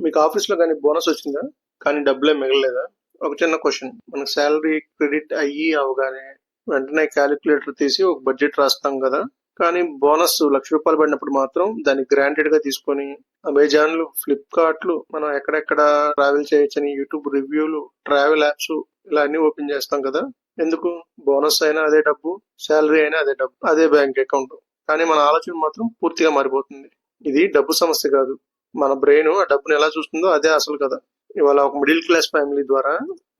మీకు ఆఫీస్‌లో గాని బోనస్ వచ్చిందా? కానీ డబ్బులేం మిగలలేదా? ఒక చిన్న క్వెషన్. మనకు సాలరీ క్రెడిట్ అయ్యి అవ్వగానే వెంటనే కాలిక్యులేటర్ తీసి ఒక బడ్జెట్ రాస్తాం కదా! కానీ బోనస్ రూ. 1,00,000 పడినప్పుడు మాత్రం దాన్ని గ్రాంటెడ్‌గా తీసుకొని అమెజాన్‌లు, ఫ్లిప్‌కార్ట్‌లు మనం ఎక్కడెక్కడ ట్రావెల్ చేయొచ్చని యూట్యూబ్ రివ్యూలు, ట్రావెల్ యాప్స్ ఇలా అన్నీ ఓపెన్ చేస్తాం కదా! ఎందుకు? బోనస్ అయినా అదే డబ్బు, సాలరీ అయినా అదే డబ్బు, అదే బ్యాంక్ అకౌంట్. కానీ మన ఆలోచన మాత్రం పూర్తిగా మారిపోతుంది. ఇది డబ్బు సమస్య కాదు. మన బ్రెయిన్ ఆ డబ్బుని ఎలా చూస్తుందో అదే అసలు కదా. ఇవాళ ఒక మిడిల్ క్లాస్ ఫ్యామిలీ ద్వారా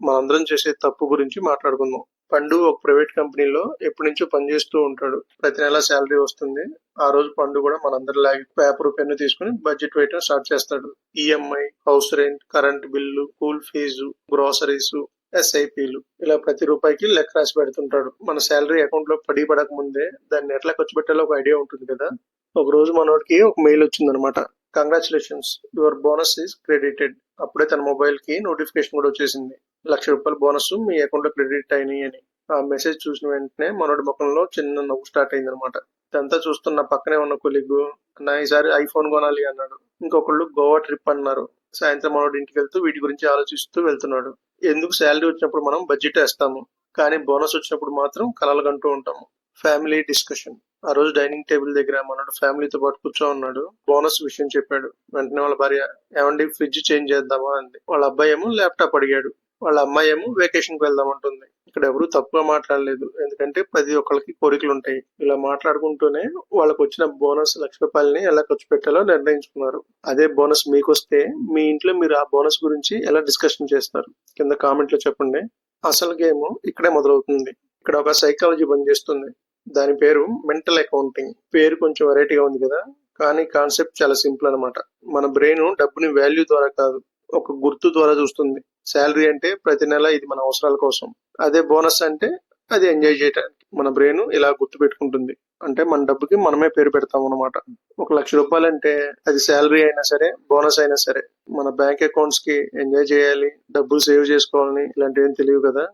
మనందరం చేసే తప్పు గురించి మాట్లాడుకుందాం. పండు ఒక ప్రైవేట్ కంపెనీలో ఎప్పటి నుంచో పనిచేస్తూ ఉంటాడు. ప్రతి నెల శాలరీ వస్తుంది. ఆ రోజు పండు కూడా మనందరిలాగే పేపర్ పెన్ను తీసుకుని బడ్జెట్ వేయటం స్టార్ట్ చేస్తాడు. EMI, house rent, current bill, school fees, groceries, ఎస్ఐపీలు ఇలా ప్రతి రూపాయికి లెక్క రాసి పెడుతుంటాడు. మన శాలరీ అకౌంట్ లో పడక ముందే దాన్ని ఎట్లా ఖర్చు పెట్టాలో ఒక ఐడియా ఉంటుంది కదా. ఒక రోజు మనోడికి ఒక మెయిల్ వచ్చిందనమాట. Congratulations, your bonus is credited. అప్పుడే తన మొబైల్ కి నోటిఫికేషన్ కూడా వచ్చేసింది. ₹1,00,000 బోనస్ మీ అకౌంట్ లో క్రెడిట్ అయినాయి అని. ఆ మెసేజ్ చూసిన వెంటనే మనోడి ముఖంలో చిన్న నవ్వు స్టార్ట్ అయింది అనమాట. ఇదంతా చూస్తున్న పక్కనే ఉన్న కొలీగ్, అన్న ఈసారి ఐఫోన్ కొనాలి అన్నాడు. ఇంకొకళ్ళు గోవా ట్రిప్ అన్నారు. సాయంత్రం మనోడి ఇంటికి వెళ్తూ వీటి గురించి ఆలోచిస్తూ వెళ్తున్నాడు. ఎందుకు శాలరీ వచ్చినప్పుడు మనం బడ్జెట్ వేస్తాము, కానీ బోనస్ వచ్చినప్పుడు మాత్రం కలలు కంటూ ఉంటాము. Family discussion. ఆ రోజు డైనింగ్ టేబుల్ దగ్గర మనోడు ఫ్యామిలీతో పాటు కూర్చో ఉన్నాడు. బోనస్ విషయం చెప్పాడు. వెంటనే వాళ్ళ భార్య, ఏమండి ఫ్రిడ్జ్ చేంజ్ చేద్దామా అంది. వాళ్ళ అబ్బాయి ఏమో ల్యాప్టాప్ అడిగాడు. వాళ్ళ అమ్మాయి ఏమో వెకేషన్ కి వెళ్దాం అంటుంది. ఇక్కడ ఎవరు తప్పుగా మాట్లాడలేదు, ఎందుకంటే ప్రతి ఒక్కరికి కోరికలు ఉంటాయి. ఇలా మాట్లాడుకుంటూనే వాళ్ళకు వచ్చిన బోనస్ ₹1,00,000 ఎలా ఖర్చు పెట్టాలో నిర్ణయించుకున్నారు. అదే బోనస్ మీకొస్తే మీ ఇంట్లో మీరు ఆ బోనస్ గురించి ఎలా డిస్కషన్ చేస్తారు? కింద కామెంట్ లో చెప్పండి. అసలు గేమ్ ఇక్కడే మొదలవుతుంది. ఇక్కడ ఒక సైకాలజీ పనిచేస్తుంది. దాని పేరు మెంటల్ అకౌంటింగ్. పేరు కొంచెం వెరైటీగా ఉంది కదా, కానీ కాన్సెప్ట్ చాలా సింపుల్ అన్నమాట. మన బ్రెయిన్ డబ్బుని వాల్యూ ద్వారా కాదు, ఒక గుర్తు ద్వారా చూస్తుంది. శాలరీ అంటే ప్రతి నెల ఇది మన అవసరాల కోసం. అదే బోనస్ అంటే అది ఎంజాయ్ చేయడానికి. మన బ్రెయిన్ ఇలా గుర్తు పెట్టుకుంటుంది. అంటే మన డబ్బుకి మనమే పేరు పెడతాం అన్నమాట. ఒక ₹1,00,000 అంటే అది శాలరీ అయినా సరే, బోనస్ అయినా సరే, మన బ్యాంక్ అకౌంట్స్ కి ఎంజాయ్ చేయాలి, డబ్బులు సేవ్ చేసుకోవాలని ఇలాంటివి ఏం తెలియదు కదా.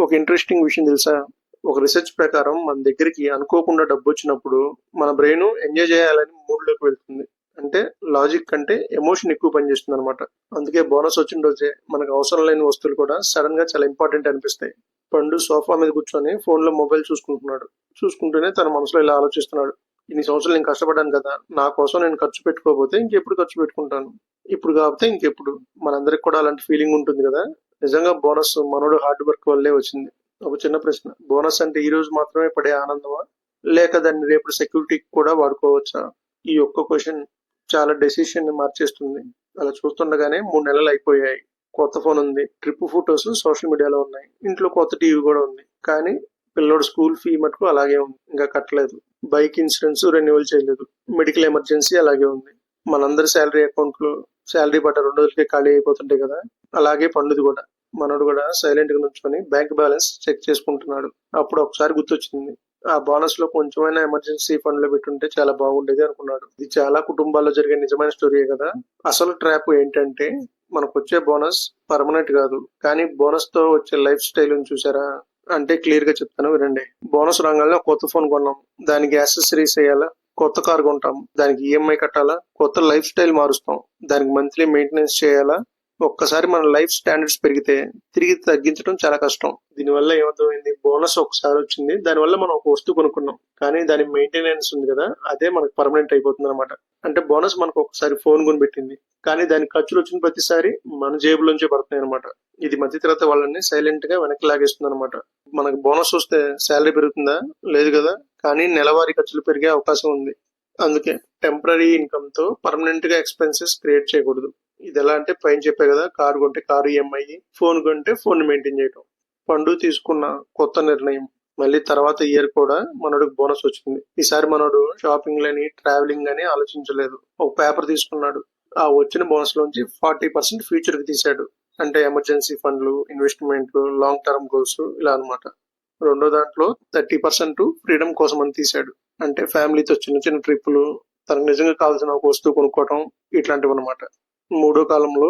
ఒక ఇంట్రెస్టింగ్ విషయం తెలుసా? ఒక రీసెర్చ్ ప్రకారం మన దగ్గరికి అనుకోకుండా డబ్బు వచ్చినప్పుడు మన బ్రెయిన్ ఎంజాయ్ చేయాలని మూడ్ లోకి వెళ్తుంది. అంటే లాజిక్ కంటే ఎమోషన్ ఎక్కువ పనిచేస్తుంది అనమాట. అందుకే బోనస్ వచ్చిన రోజే మనకు అవసరం లేని వస్తువులు కూడా సడన్ గా చాలా ఇంపార్టెంట్ అనిపిస్తాయి. పండు సోఫా మీద కూర్చొని ఫోన్ లో మొబైల్ చూసుకుంటున్నాడు. చూసుకుంటూనే తన మనసులో ఇలా ఆలోచిస్తున్నాడు. ఇన్ని సంవత్సరాలు నేను కష్టపడ్డాను కదా, నా కోసం నేను ఖర్చు పెట్టుకోకపోతే ఇంకెప్పుడు ఖర్చు పెట్టుకుంటాను? ఇప్పుడు కాకపోతే ఇంకెప్పుడు? మనందరికి కూడా అలాంటి ఫీలింగ్ ఉంటుంది కదా. నిజంగా బోనస్ మనోడు హార్డ్ వర్క్ వల్లే వచ్చింది. ఒక చిన్న ప్రశ్న, బోనస్ అంటే ఈ రోజు మాత్రమే పడే ఆనందమా, లేక దాన్ని రేపు సెక్యూరిటీకి కూడా వాడుకోవచ్చా? ఈ ఒక్క క్వశ్చన్ చాలా డెసిషన్ ని మార్చేస్తుంది. అలా చూస్తుండగానే 3 నెలలు అయిపోయాయి. కొత్త ఫోన్ ఉంది, ట్రిప్ ఫొటోస్ సోషల్ మీడియాలో ఉన్నాయి, ఇంట్లో కొత్త టీవీ కూడా ఉంది. కానీ పిల్లోడు స్కూల్ ఫీ మటుకు అలాగే ఉంది, ఇంకా కట్టలేదు. బైక్ ఇన్సూరెన్స్ రెన్యువల్ చేయలేదు. మెడికల్ ఎమర్జెన్సీ అలాగే ఉంది. మనందరి శాలరీ అకౌంట్లు శాలరీ పడ్డ 2 రోజులకే ఖాళీ అయిపోతుంటాయి కదా, అలాగే పండుది కూడా. మనోడు కూడా సైలెంట్ గా నుంచుకొని బ్యాంక్ బ్యాలెన్స్ చెక్ చేసుకుంటున్నాడు. అప్పుడు ఒకసారి గుర్తొచ్చింది, ఆ బోనస్ లో కొంచెమైనా ఎమర్జెన్సీ ఫండ్ లో పెట్టుంటే చాలా బాగుండేది అనుకున్నాడు. ఇది చాలా కుటుంబాల్లో జరిగే నిజమైన స్టోరీయే కదా. అసలు ట్రాప్ ఏంటంటే, మనకు వచ్చే బోనస్ పర్మనెంట్ కాదు, కానీ బోనస్ తో వచ్చే లైఫ్ స్టైల్ చూసారా? అంటే క్లియర్ గా చెప్తాను వినండి. బోనస్ రంగంలో కొత్త ఫోన్ కొన్నాం, దానికి యాక్సెసరీస్ వేయాలా, కొత్త కార్ కొంటాం, దానికి ఈఎంఐ కట్టాలా, కొత్త లైఫ్ స్టైల్ మారుస్తాం, దానికి మంత్లీ మెయింటెనెన్స్ చేయాలా. ఒక్కసారి మన లైఫ్ స్టాండర్డ్స్ పెరిగితే తిరిగి తగ్గించడం చాలా కష్టం. దీనివల్ల ఏమవుతుంది, బోనస్ ఒకసారి వచ్చింది, దానివల్ల మనం ఒక వస్తువు కొనుక్కున్నాం, కానీ దాని మెయింటెనెన్స్ ఉంది కదా, అదే మనకు పర్మనెంట్ అయిపోతుంది అనమాట. అంటే బోనస్ మనకు ఒకసారి ఫోన్ కొనిపెట్టింది, కానీ దాని ఖర్చులు వచ్చిన ప్రతిసారి మన జేబులోంచే పడుతున్నాయి అనమాట. ఇది మధ్యతరగతి వాళ్ళని సైలెంట్ గా వెనక్కి లాగేస్తుంది అనమాట. మనకు బోనస్ వస్తే శాలరీ పెరుగుతుందా? లేదు కదా, కానీ నెలవారీ ఖర్చులు పెరిగే అవకాశం ఉంది. అందుకే టెంపరీ ఇన్కమ్ తో పర్మనెంట్ గా ఎక్స్పెన్సెస్ క్రియేట్ చేయకూడదు. ఇది ఎలా అంటే పైన చెప్పే కదా, కారు కొంటే కారు ఈఎంఐ, ఫోన్ కొంటే ఫోన్ మెయింటైన్ చేయటం. పండు తీసుకున్న కొత్త నిర్ణయం. మళ్ళీ తర్వాత ఇయర్ కూడా మనోడికి బోనస్ వచ్చింది. ఈసారి మనోడు షాపింగ్ లని, ట్రావెలింగ్ అని ఆలోచించలేదు. ఒక పేపర్ తీసుకున్నాడు. ఆ వచ్చిన బోనస్ లోంచి 40% ఫ్యూచర్ కి తీశాడు. అంటే ఎమర్జెన్సీ ఫండ్లు, ఇన్వెస్ట్మెంట్లు, లాంగ్ టర్మ్ గోల్స్ ఇలా అన్నమాట. రెండో దాంట్లో 30% ఫ్రీడమ్ కోసం అని తీశాడు. అంటే ఫ్యామిలీతో చిన్న చిన్న ట్రిప్పులు, తనకు నిజంగా కావాల్సిన ఒక వస్తువు కొనుక్కోవటం, ఇట్లాంటివి అనమాట. మూడో కాలంలో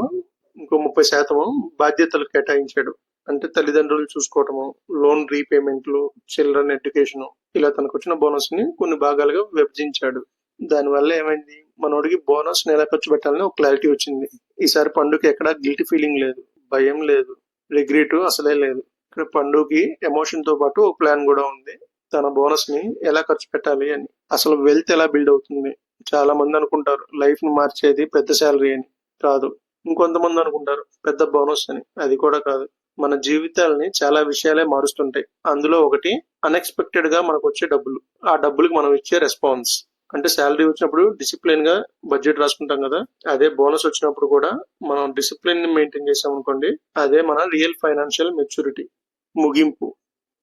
ఇంకో 30% బాధ్యతలు కేటాయించాడు. అంటే తల్లిదండ్రులు చూసుకోవటము, లోన్ రీపేమెంట్లు, చిల్డ్రన్ ఎడ్యుకేషన్, ఇలా తనకు వచ్చిన బోనస్ ని కొన్ని భాగాలుగా విభజించాడు. దానివల్ల ఏమైంది, మనోడికి బోనస్ ఎలా ఖర్చు పెట్టాలని ఒక క్లారిటీ వచ్చింది. ఈసారి పండుగకి ఎక్కడ గిల్టీ ఫీలింగ్ లేదు, భయం లేదు, రిగ్రెట్ అసలే లేదు. ఇక్కడ పండుగకి ఎమోషన్ తో పాటు ఒక ప్లాన్ కూడా ఉంది. తన బోనస్ ని ఎలా ఖర్చు పెట్టాలి అని. అసలు వెల్త్ ఎలా బిల్డ్ అవుతుంది. చాలా మంది అనుకుంటారు లైఫ్ ని మార్చేది పెద్ద శాలరీ అని. కాదు. ఇంకొంతమంది అనుకుంటారు పెద్ద బోనస్ అని. అది కూడా కాదు. మన జీవితాలని చాలా విషయాలే మారుస్తుంటాయి. అందులో ఒకటి అన్ఎక్స్పెక్టెడ్ గా మనకు వచ్చే డబ్బులు. ఆ డబ్బులకి మనం ఇచ్చే రెస్పాన్స్. అంటే శాలరీ వచ్చినప్పుడు డిసిప్లిన్ గా బడ్జెట్ రాసుకుంటాం కదా, అదే బోనస్ వచ్చినప్పుడు కూడా మనం డిసిప్లిన్ ని మెయింటైన్ చేసాం అనుకోండి, అదే మన రియల్ ఫైనాన్షియల్ మెచ్యూరిటీ. ముగింపు.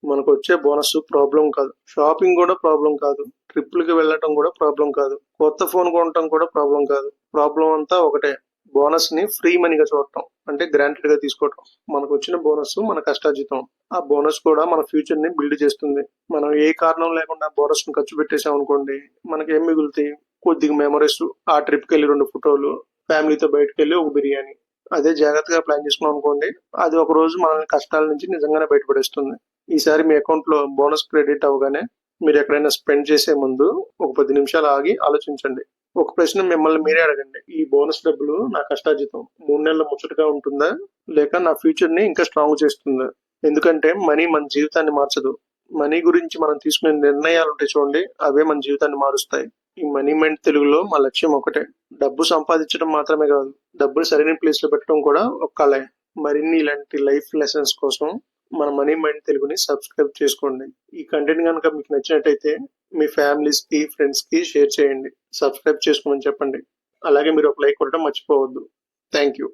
మనకు వచ్చే బోనస్ ప్రాబ్లం కాదు, షాపింగ్ కూడా ప్రాబ్లం కాదు, ట్రిప్పులకి వెళ్ళటం కూడా ప్రాబ్లం కాదు, కొత్త ఫోన్ కొనటం కూడా ప్రాబ్లం కాదు. ప్రాబ్లం అంతా ఒకటే, బోనస్ ని ఫ్రీ మనీగా చూడటం, అంటే గ్రాంటెడ్ గా తీసుకోవటం. మనకు వచ్చిన బోనస్ మన కష్టార్జితం. ఆ బోనస్ కూడా మన ఫ్యూచర్ ని బిల్డ్ చేస్తుంది. మనం ఏ కారణం లేకుండా బోనస్ ని ఖర్చు పెట్టేసాం అనుకోండి, మనకి ఏం మిగులుతాయి? కొద్దిగా మెమరీస్, ఆ ట్రిప్ కి వెళ్ళి 2 ఫోటోలు, ఫ్యామిలీతో బయటకు వెళ్ళి ఒక బిర్యానీ. అదే జాగ్రత్తగా ప్లాన్ చేసుకున్నాం అనుకోండి, అది ఒక రోజు మనల్ని కష్టాల నుంచి నిజంగానే బయటపడేస్తుంది. ఈసారి మీ అకౌంట్ లో బోనస్ క్రెడిట్ అవగానే మీరు ఎక్కడైనా స్పెండ్ చేసే ముందు ఒక 10 నిమిషాలు ఆగి ఆలోచించండి. ఒక ప్రశ్న మిమ్మల్ని మీరే అడగండి, ఈ బోనస్ డబ్బులు నా కష్టార్జితం 3 నెలల ముచ్చటగా ఉంటుందా, లేక నా ఫ్యూచర్ ని ఇంకా స్ట్రాంగ్ చేస్తుందా? ఎందుకంటే మనీ మన జీవితాన్ని మార్చదు. మనీ గురించి మనం తీసుకునే నిర్ణయాలు ఉంటాయి చూడండి, అవే మన జీవితాన్ని మారుస్తాయి. ఈ మనీ మైండ్ తెలుగులో మా లక్ష్యం ఒకటే, డబ్బు సంపాదించడం మాత్రమే కాదు, డబ్బులు సరైన ప్లేస్ లో పెట్టడం కూడా ఒక కళే. మరిన్ని ఇలాంటి లైఫ్ లెసన్స్ కోసం మన మనీ మైండ్ తెలుగుని సబ్స్క్రైబ్ చేసుకోండి. ఈ కంటెంట్ కనుక మీకు నచ్చినట్టయితే మీ ఫ్యామిలీస్ కి, ఫ్రెండ్స్ కి షేర్ చేయండి. సబ్స్క్రైబ్ చేసుకోమని చెప్పండి. అలాగే మీరు ఒక లైక్ కొట్టడం మర్చిపోవద్దు. Thank you.